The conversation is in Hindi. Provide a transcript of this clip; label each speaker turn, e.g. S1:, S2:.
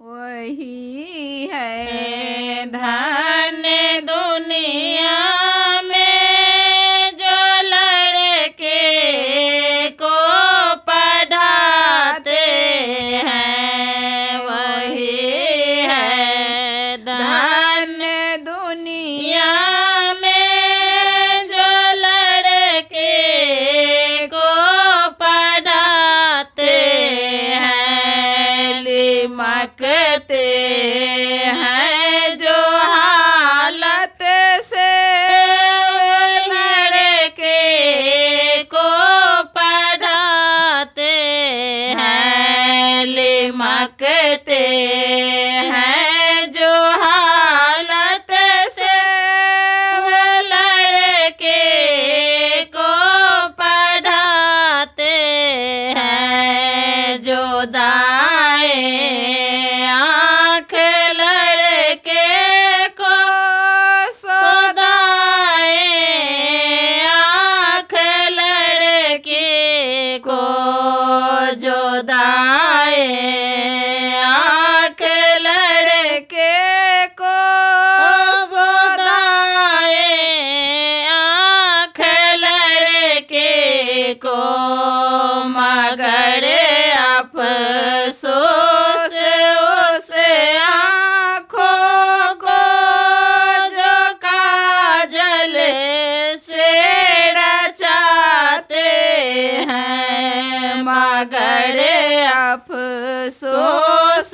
S1: वही है
S2: धन्य दुनिया में जो लड़के को पढ़ाते हैं, वही है
S1: धन्य दुनिया
S2: में जो लड़के को पढ़ाते हैं, लिमकते हैं जो हालत से लड़के को पढ़ाते हैं, लिमकते हैं जो हालत से लड़के को पढ़ाते हैं, जो दाएं आँख लड़के को सो दाएं आँख लड़के को, जो दाएं आँख लड़के को सो दाएं आँख लड़के को, मगर अफसोस उस आँखों को जो काजल से रचाते हैं, मगर अफसोस